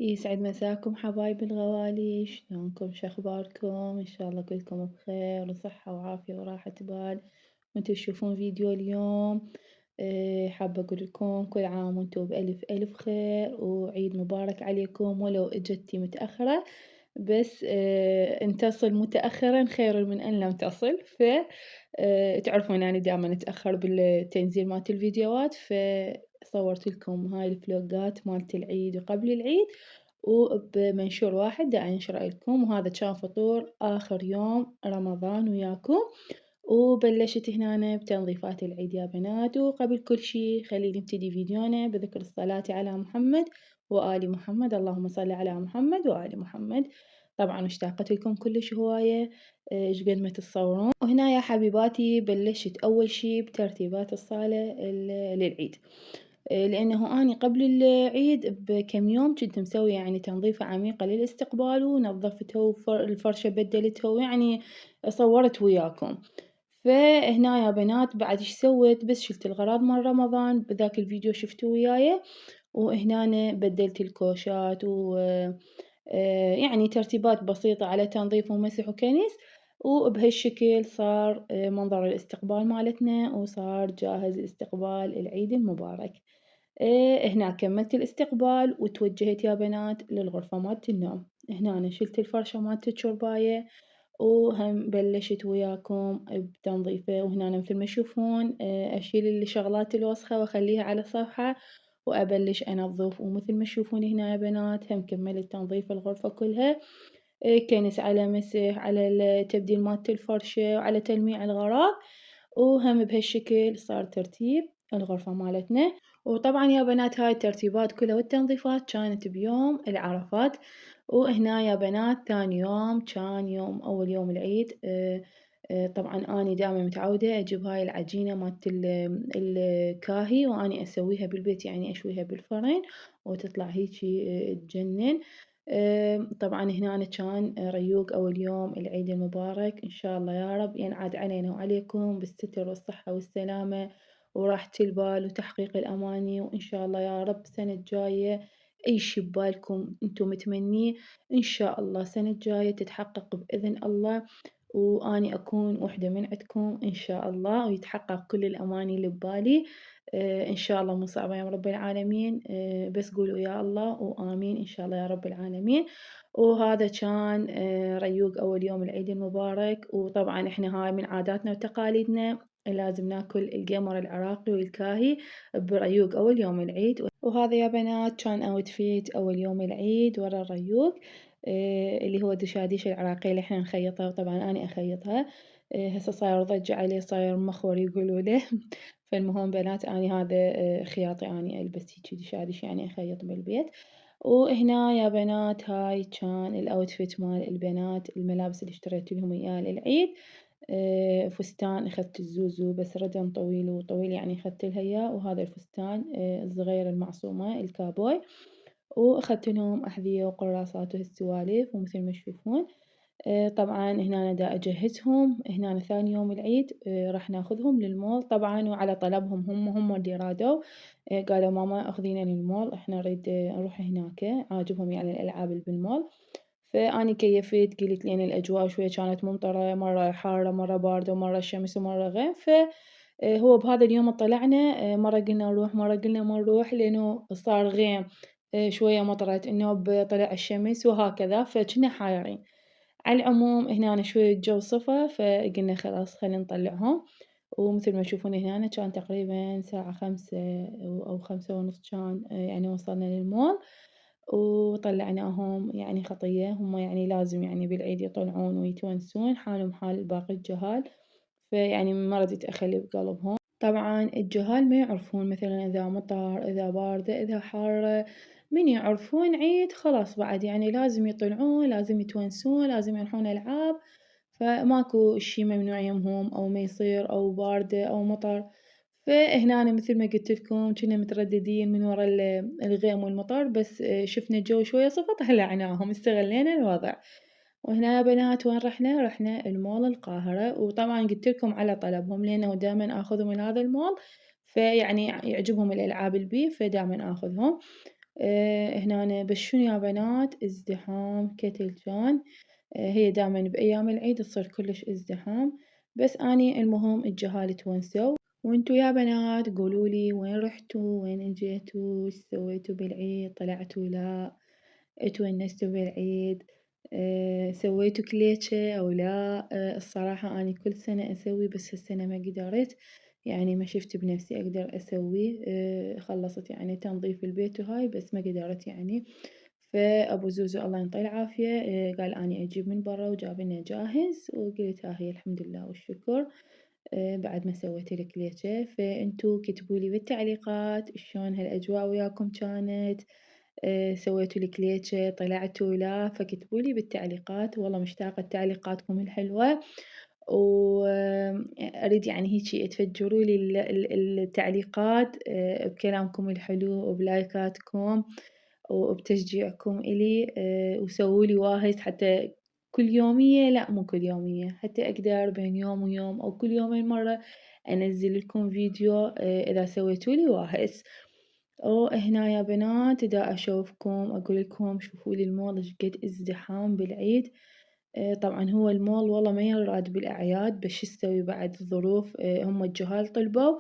يسعد مساكم حبايبي الغوالي، شلونكم شخباركم؟ إن شاء الله كلكم بخير وصحة وعافية وراحة بال، وانتوا تشوفون فيديو اليوم. حابة أقول لكم كل عام وانتوا بألف ألف خير، وعيد مبارك عليكم ولو إجتي متأخرة. بس إن تصل متأخرًا خير من أن لم تصل. تعرفون أني دائمًا أتأخر بالتنزيل مالت الفيديوهات، فصورت لكم هاي الفلوقات مالت العيد وقبل العيد، وبمنشور واحد دا أنشره لكم، وهذا كان فطور آخر يوم رمضان وياكم. وبلشت هنا بتنظيفات العيد يا بنات، وقبل كل شي خلينا نبتدي فيديونا بذكر الصلاة على محمد وآل محمد، اللهم صل على محمد وآل محمد. طبعًا اشتاقت لكم كلش هواية، إيش قد ما تتصورون. وهنا يا حبيباتي بلشت أول شي بترتيبات الصالة للعيد. لأنه أني قبل العيد بكم يوم كنت مسوية يعني تنظيفة عميقة للاستقبال، ونظفتها الفرشة بدلتها، ويعني صورت وياكم. فهنا يا بنات بعد إيش سويت؟ بس شلت الغراض مال رمضان بذاك الفيديو شفتوه وياي، وهنا بدلت الكوشات يعني ترتيبات بسيطة على تنظيف ومسح وكنس. وبهالشكل صار منظر الاستقبال مالتنا، وصار جاهز لاستقبال العيد المبارك. هنا كملت الاستقبال وتوجهت يا بنات للغرفة مالت النوم. هنا أنا شلت الفرشة مالت الشرباية، وهم بلشت وياكم بتنظيفه. وهنا أنا مثل ما تشوفون أشيل الشغلات الوسخة وأخليها على صفحة، وأبلش أنظف. ومثل ما تشوفون هنا يا بنات هم كملت تنظيف الغرفة كلها، كنس على مسح على التبديل مالت الفرشة وعلى تلميع الغراض. وهم بهالشكل صار ترتيب الغرفة مالتنا. وطبعًا يا بنات هاي الترتيبات كلها والتنظيفات كانت بيوم العرفات. وهنا يا بنات ثاني يوم كان يوم أول يوم العيد. طبعًا أني دائمًا متعودة أجيب هاي العجينة مالت الكاهي، وأني أسويها بالبيت يعني أشويها بالفرن وتطلع هيجي تجنن. طبعًا هنا كان ريوق أول يوم العيد المبارك، إن شاء الله يا رب ينعاد علينا وعليكم بالستر والصحة والسلامة وراحة البال وتحقيق الأماني. وإن شاء الله يا رب السنة الجاية أي شي ببالكم انتم متمنيه إن شاء الله السنة الجاية تتحقق بإذن الله، وأني أكون وحدة من عندكم إن شاء الله، ويتحقق كل الأماني اللي ببالي. إن شاء الله مو صعبة يا رب العالمين. بس قولوا يا الله وآمين إن شاء الله يا رب العالمين. وهذا كان ريوق أول يوم العيد المبارك. وطبعًا إحنا هاي من عاداتنا وتقاليدنا لازم ناكل القمر العراقي والكاهي بريوق أول يوم العيد. وهذا يا بنات كان أوتفيت أول يوم العيد ورا الريوق، اللي هو دشاديش العراقية اللي إحنا نخيطها، وطبعًا أني أخيطها. هسه صاير ضجة عليه، صاير مخور يقولوا له. فالمهم بنات أني هذا خياطي، أني ألبس هيجي دشاديش يعني أخيط بالبيت. وهنا يا بنات هاي كان الأوتفيت مال البنات، الملابس اللي اشتريت لهم إياه للعيد. فستان أخذت الزوزو بس ردًا طويل وطويل يعني أخذت لها إياه، وهذا الفستان الصغير المعصومة الكابوي. وأخذت لهم أحذية وقراصات وهالسوالف. ومثل ما تشوفون طبعًا هنا أنا دا أجهزهم. هنا ثاني يوم العيد راح ناخذهم للمول طبعًا، وعلى طلبهم هم اللي رادوا. قالوا ماما أخذينا للمول إحنا نريد نروح هناك، عاجبهم يعني الألعاب اللي بالمول. فأني كيفت قلت لأن الأجواء شوية كانت ممطرة، مرة حارة مرة باردة ومرة شمس ومرة غيم. هو بهذا اليوم طلعنا، مرة قلنا نروح مرة قلنا ما نروح لأنه صار غيم، شوية مطرت النوب طلع الشمس وهكذا، فكنا حايرين. على العموم هنا شوية الجو صفا، فقلنا خلاص خلينا نطلعهم. ومثل ما تشوفون هنا كان تقريبًا الساعة 5 أو 5:30 كان يعني وصلنا للمول. وطلعناهم يعني خطية، هم يعني لازم يعني بالعيد يطلعون ويتونسون حالهم حال باقي الجهال، فيعني ما ردت أخلي بقلبهم. طبعًا الجهال ما يعرفون مثلًا إذا مطر إذا باردة إذا حارة، من يعرفون عيد خلاص بعد يعني لازم يطلعون لازم يتونسون لازم يروحون ألعاب. فماكو شي ممنوع يمهم أو ما يصير أو باردة أو مطر. فهنا أنا مثل ما قلت لكم كنا مترددين من ورا الغيم والمطر، بس شفنا الجو شوية صفا طلعناهم استغلينا الوضع. وهنا يا بنات وين رحنا؟ رحنا المول القاهرة. وطبعًا قلت لكم على طلبهم لأنه دايمًا آخذهم من هذا المول، فيعني يعجبهم الألعاب اللي بيه فدايمًا آخذهم. هنا بس شنو يا بنات ازدحام كتل جان. هي دائما بأيام العيد تصير كلش ازدحام. بس أني المهم الجهال تونسوا. وانتو يا بنات قولولي وين رحتوا وين اجيتوا ايش سويتوا بالعيد طلعتوا لا تونستوا بالعيد. سويتوا كليتشة أو لا. الصراحة أني كل سنة أسوي بس هالسنة ما قدرت يعني ما شفت بنفسي أقدر أسوي. خلصت يعني تنظيف البيت وهاي بس ما قدرت يعني. فأبو زوزو الله ينطيه العافية قال أني أجيب من برا وجاب لنا جاهز وقلت ها هي الحمد لله والشكر. بعد ما سويت الكليتشة فانتو كتبولي بالتعليقات شلون هالأجواء وياكم كانت. سويتوا الكليتشة طلعتوا لا فكتبولي بالتعليقات والله مشتاقة لتعليقاتكم الحلوة. وأريد يعني هيجي تفجرولي التعليقات بكلامكم الحلو وبلايكاتكم وبتشجيعكم إلي. وسوولي واهس حتى كل يومية لا مو كل يومية حتى أقدر بين يوم ويوم أو كل يومين مرة أنزل لكم فيديو إذا سويتولي واهس. وهنا يا بنات إذا أشوفكم أقول لكم شوفولي المول إيش قد ازدحام بالعيد. طبعا هو المول والله ما يراد بالأعياد بس شو تسوي بعد الظروف. هم الجهال طلبوا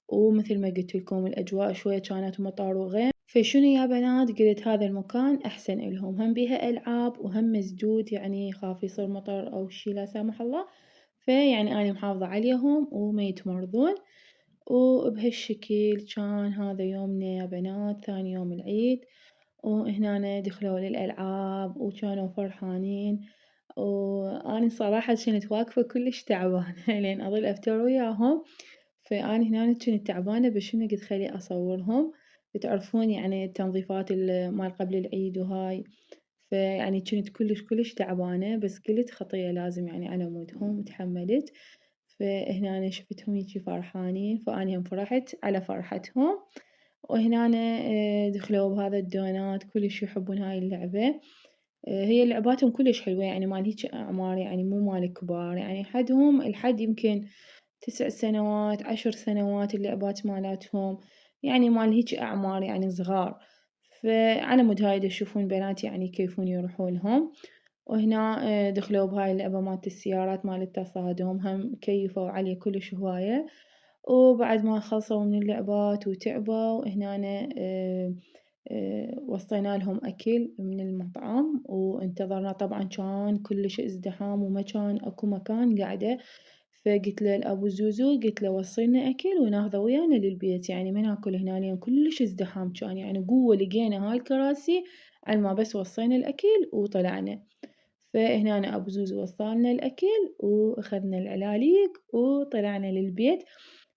ومثل ما قلت لكم الأجواء شوية كانت مطر وغيم. فشنو يا بنات قلت هذا المكان أحسن إلهم هم بيها ألعاب وهم مسدود يعني خاف يصير مطر أو شي لا سامح الله. فيعني أنا محافظة عليهم وما يتمرضون. وبهالشكل كان هذا يومنا يا بنات ثاني يوم العيد. وهنا دخلوا للألعاب وكانوا فرحانين. وأنا صراحة كنت واقفة كلش تعبانة لين أظل أفتر وياهم. فأنا هنا كنت تعبانة بس شنو قلت خلي أصورهم. تعرفون يعني التنظيفات مال قبل العيد وهاي. فيعني كنت كلش تعبانة بس قلت خطية لازم يعني على مودهم وتحملت. فهنا شفتهم هيجي فرحانين فأني هم فرحت على فرحتهم. وهنا دخلوا بهذا الدونات كلش يحبون هاي اللعبة. هي لعباتهم كلش حلوة يعني مال هيج أعمار يعني مو مال كبار يعني حدهم الحد يمكن 9 سنوات 10 سنوات اللعبات مالتهم. يعني مال هيج أعمار يعني صغار. فعلى مود هاي تشوفون بنات يعني كيفون يروحولهم. وهنا دخلوا بهاي اللعبة مالت السيارات مال التصادم هم كيفوا عليه كلش هواية. وبعد ما خلصوا من اللعبات وتعبوا هنا وصينا لهم أكل من المطعم وانتظرنا طبعا كان كلش ازدحام وما كان أكو مكان قاعدة. فقلت له لأبو زوزو قلت له وصلنا أكل وناخذه ويانا للبيت يعني ما ناكل هنا لأن كلش ازدحام كان يعني قوة لقينا هاي الكراسي على ما بس وصينا الأكل وطلعنا. فهنا أبو زوزو وصلنا الأكل وأخذنا العلاليق وطلعنا للبيت.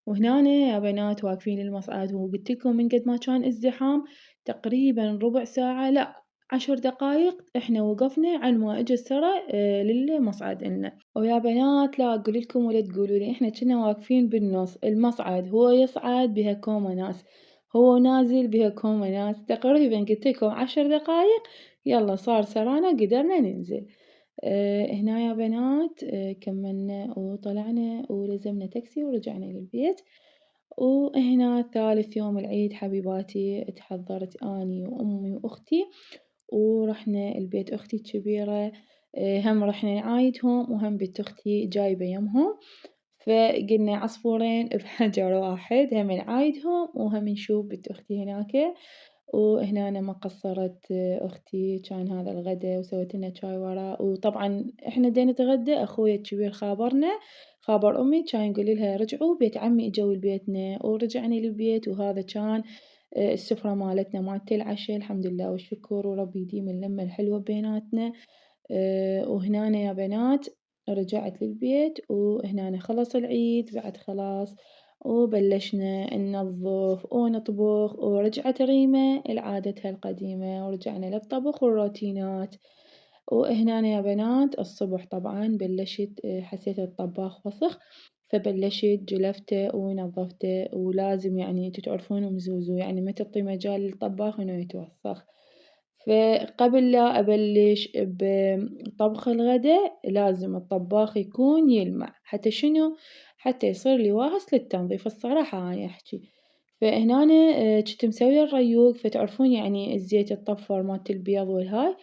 وهنا يا بنات واقفين المصعد وقلت لكم من قد ما كان ازدحام تقريبا ربع ساعة لا 10 دقايق احنا وقفنا على ما اجى السرة للمصعد إلنا. ويا بنات لا أقول لكم ولا تقولوا لي احنا كنا واقفين بالنص المصعد هو يصعد بها كومة ناس هو نازل بها كومة ناس تقريبا قلت لكم 10 دقايق يلا صار سرانا قدرنا ننزل. هنا يا بنات كملنا وطلعنا ولزمنا تاكسي ورجعنا للبيت. وهنا ثالث يوم العيد حبيباتي تحضرت أني وأمي وأختي ورحنا البيت أختي الكبيرة. هم رحنا نعايدهم وهم بنت أختي جايبة يمهم. فقلنا عصفورين بحجر واحد هم نعايدهم وهم نشوف بنت أختي هناك. وهنا أنا ما قصرت أختي كان هذا الغدا وسويت لنا شاي ورا. وطبعا إحنا دا نتغدى أخوي الكبير خابرنا خابر أمي كان يقول لها رجعوا بيت عمي اجوا لبيتنا ورجعنا للبيت وهذا كان السفرة مالتنا مالت العشاء الحمد لله والشكر وربي يديم اللمة الحلوة بيناتنا. وهنا يا بنات رجعت للبيت وهنا خلص العيد بعد خلاص. وبلشنا ننظف ونطبخ ورجعت ريمة لعادتها القديمة ورجعنا للطبخ والروتينات. وهنا يا بنات الصبح طبعا بلشت حسيت الطباخ وسخ فبلشت جلفته ونظفته ولازم يعني انتو تعرفون مزوزو يعني ما تعطي مجال للطباخ انه يتوسخ. فقبل لا أبلش بطبخ الغداء لازم الطباخ يكون يلمع حتى شنو حتى يصير لي واهس للتنظيف الصراحة أنا أحكي. فهنا جيت مسوية الريوق، فتعرفون يعني الزيت اتطفّر مالت البيض والهاي،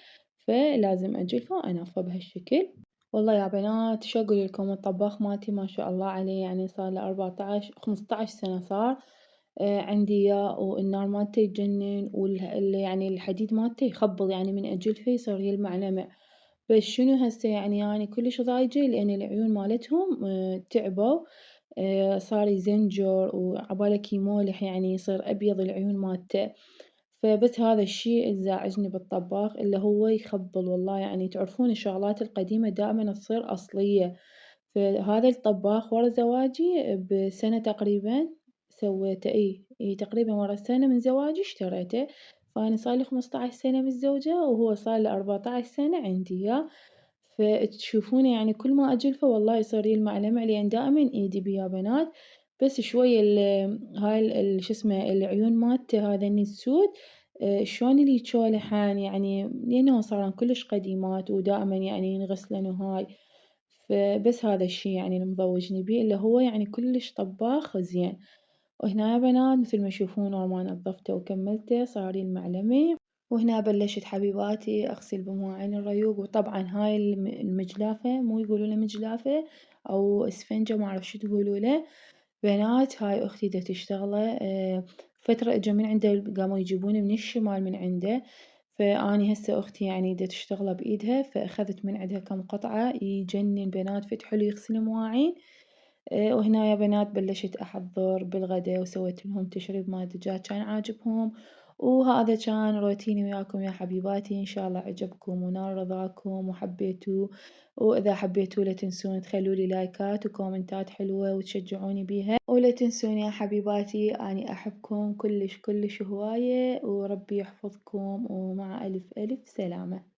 فلازم أجلفه أنظفه بهالشكل. والله يا بنات شو أقول لكم، الطباخ مالتي ما شاء الله عليه يعني صار له 15 سنة صار عندي إياه، والنار مالته يجنن يعني الحديد مالته يخبل، يعني من أجلفه يصير يلمع لمع. بس شنو هسه يعني كلش ضايجة لأن العيون مالتهم تعبوا، صار يزنجر وعبالك يمولح يعني يصير أبيض العيون مالته. فبس هذا الشي الزاعجني بالطباخ اللي هو يخبل، والله يعني تعرفون الشغلات القديمة دائمًا تصير أصلية. فهذا الطباخ ورا زواجي بسنة تقريبًا سويته، إي تقريبًا ورا سنة من زواجي اشتريته، فأنا صار لي 15 سنة متزوجة وهو صار له 14 سنة عندي إياه. فتشوفونه يعني كل ما أجلفه والله يصير يلمع لمع لأن دائمًا إيدي بيه يا بنات. بس شوية هاي شو اسمه العيون مالته هذا السود شلون اللي يتشولحن يعني لأنه صارن كلش قديمات ودائمًا يعني ينغسلن وهاي. فبس هذا الشي يعني اللي مضوجني بيه، اللي هو يعني كلش طباخ زين. وهنا يا بنات مثل ما تشوفون أول ما نظفته وكملته صار يلمع لمع. وهنا بلشت حبيباتي أغسل بمواعين الريوق، وطبعًا هاي المجلافة مو يقولوا له مجلافة أو إسفنجة ما أعرف شو تقولوا له. بنات هاي أختي دا تشتغله فترة إجا من عنده قاموا يجيبونه من الشمال من عنده، فأني هسه أختي يعني دا تشتغله بإيدها فأخذت من عندها كم قطعة يجنن بنات فد حلو يغسل مواعين. وهنا يا بنات بلشت أحضّر بالغدا وسويت لهم تشريب مال دجاج كان عاجبهم، وهذا كان روتيني وياكم يا حبيباتي، إن شاء الله عجبكم ونال رضاكم وحبيتوه. وإذا حبيتوه لا تنسون تخلوا لي لايكات وكومنتات حلوة وتشجعوني بيها، ولا تنسون يا حبيباتي أني أحبكم كلش كلش هواية، وربي يحفظكم ومع ألف ألف سلامة.